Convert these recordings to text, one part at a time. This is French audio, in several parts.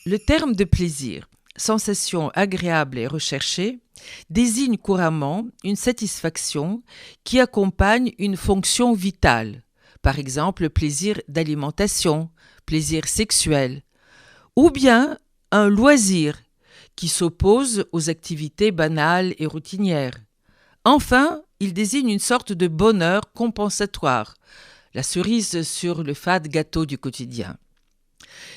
Le terme de plaisir, sensation agréable et recherchée, désigne couramment une satisfaction qui accompagne une fonction vitale, par exemple le plaisir d'alimentation, plaisir sexuel, ou bien un loisir qui s'oppose aux activités banales et routinières. Enfin, il désigne une sorte de bonheur compensatoire, la cerise sur le fade gâteau du quotidien.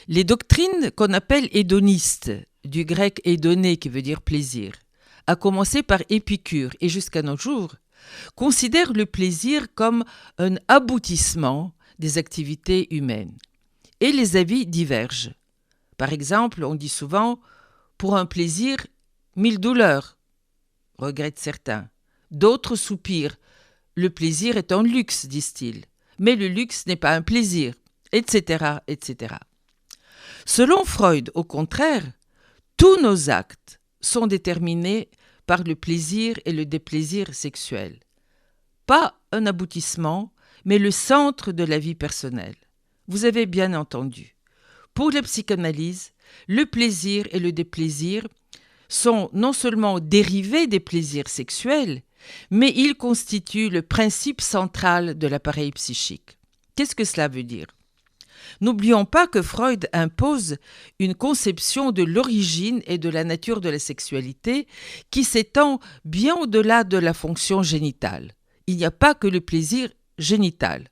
Les doctrines qu'on appelle hédonistes, du grec hédoné qui veut dire plaisir, à commencer par Épicure et jusqu'à nos jours, considèrent le plaisir comme un aboutissement des activités humaines. Et les avis divergent. Par exemple, on dit souvent « pour un plaisir, 1000 douleurs », regrettent certains. D'autres soupirent « le plaisir est un luxe », disent-ils, mais le luxe n'est pas un plaisir, etc., etc. Selon Freud, au contraire, tous nos actes sont déterminés par le plaisir et le déplaisir sexuel. Pas un aboutissement, mais le centre de la vie personnelle. Vous avez bien entendu. Pour la psychanalyse, le plaisir et le déplaisir sont non seulement dérivés des plaisirs sexuels, mais ils constituent le principe central de l'appareil psychique. Qu'est-ce que cela veut dire ? N'oublions pas que Freud impose une conception de l'origine et de la nature de la sexualité qui s'étend bien au-delà de la fonction génitale. Il n'y a pas que le plaisir génital.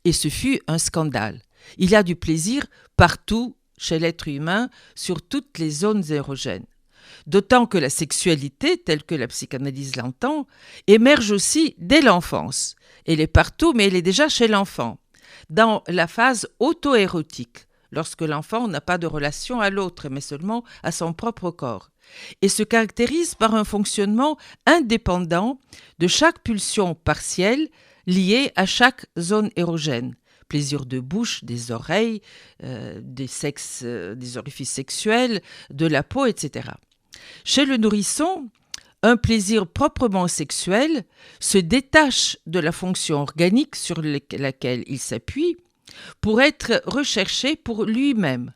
Et ce fut un scandale. Il y a du plaisir partout chez l'être humain, sur toutes les zones érogènes. D'autant que la sexualité, telle que la psychanalyse l'entend, émerge aussi dès l'enfance. Elle est partout, mais elle est déjà chez l'enfant, dans la phase auto-érotique, lorsque l'enfant n'a pas de relation à l'autre, mais seulement à son propre corps, et se caractérise par un fonctionnement indépendant de chaque pulsion partielle liée à chaque zone érogène. Plaisir de bouche, des oreilles, des orifices sexuels, de la peau, etc. Chez le nourrisson, un plaisir proprement sexuel se détache de la fonction organique sur laquelle il s'appuie pour être recherché pour lui-même.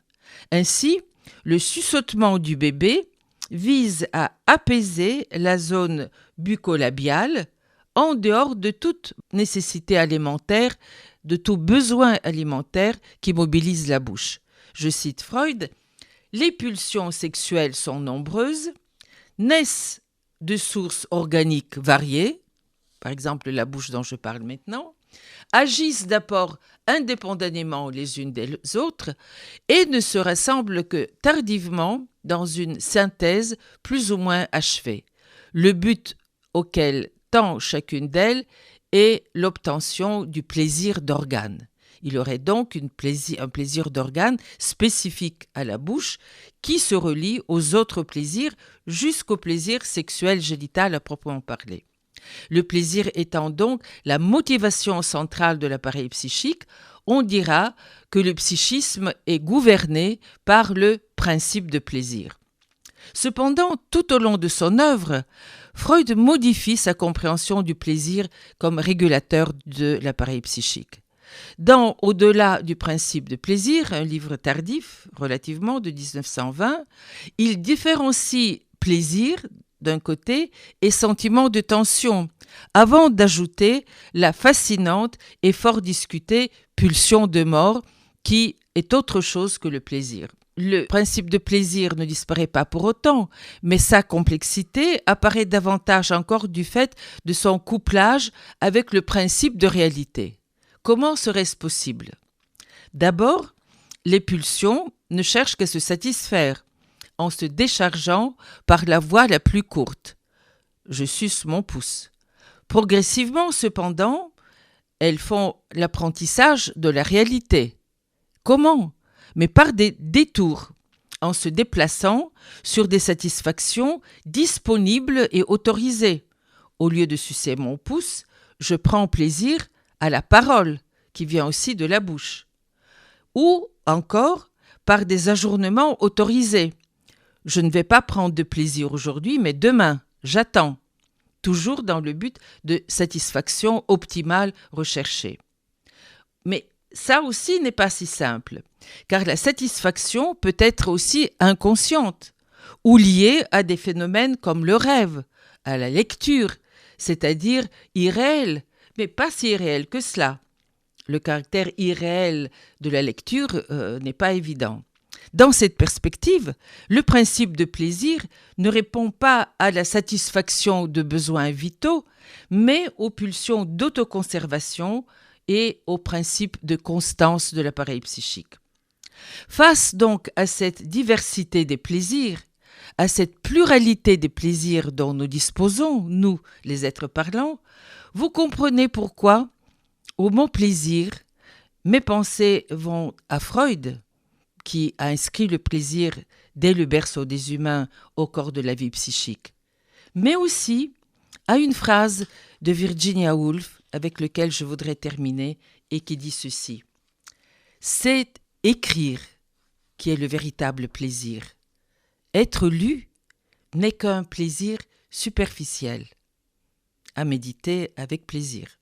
Ainsi, le suçotement du bébé vise à apaiser la zone bucco-labiale en dehors de toute nécessité alimentaire, de tout besoin alimentaire qui mobilise la bouche. Je cite Freud, « Les pulsions sexuelles sont nombreuses, naissent de sources organiques variées, par exemple la bouche dont je parle maintenant, agissent d'abord indépendamment les unes des autres et ne se rassemblent que tardivement dans une synthèse plus ou moins achevée. Le but auquel tend chacune d'elles est l'obtention du plaisir d'organe. Il y aurait donc un plaisir d'organe spécifique à la bouche qui se relie aux autres plaisirs jusqu'au plaisir sexuel génital à proprement parler. Le plaisir étant donc la motivation centrale de l'appareil psychique, on dira que le psychisme est gouverné par le principe de plaisir. Cependant, tout au long de son œuvre, Freud modifie sa compréhension du plaisir comme régulateur de l'appareil psychique. Dans Au-delà du principe de plaisir, un livre tardif, relativement de 1920, il différencie plaisir d'un côté et sentiment de tension, avant d'ajouter la fascinante et fort discutée pulsion de mort qui est autre chose que le plaisir. Le principe de plaisir ne disparaît pas pour autant, mais sa complexité apparaît davantage encore du fait de son couplage avec le principe de réalité. Comment serait-ce possible ? D'abord, les pulsions ne cherchent qu'à se satisfaire en se déchargeant par la voie la plus courte. Je suce mon pouce. Progressivement, cependant, elles font l'apprentissage de la réalité. Comment ? Mais par des détours, en se déplaçant sur des satisfactions disponibles et autorisées. Au lieu de sucer mon pouce, je prends plaisir à la parole, qui vient aussi de la bouche. Ou encore par des ajournements autorisés. Je ne vais pas prendre de plaisir aujourd'hui, mais demain, j'attends. Toujours dans le but de satisfaction optimale recherchée. Mais ça aussi n'est pas si simple. car la satisfaction peut être aussi inconsciente ou liée à des phénomènes comme le rêve, à la lecture, c'est-à-dire irréel, mais pas si irréel que cela. Le caractère irréel de la lecture n'est pas évident. Dans cette perspective, le principe de plaisir ne répond pas à la satisfaction de besoins vitaux, mais aux pulsions d'autoconservation et au principe de constance de l'appareil psychique. Face donc à cette diversité des plaisirs, à cette pluralité des plaisirs dont nous disposons, nous, les êtres parlants, vous comprenez pourquoi, au mot plaisir, mes pensées vont à Freud, qui a inscrit le plaisir dès le berceau des humains au corps de la vie psychique, mais aussi à une phrase de Virginia Woolf avec laquelle je voudrais terminer et qui dit ceci: « C'est écrire qui est le véritable plaisir. Être lu n'est qu'un plaisir superficiel. » À méditer avec plaisir.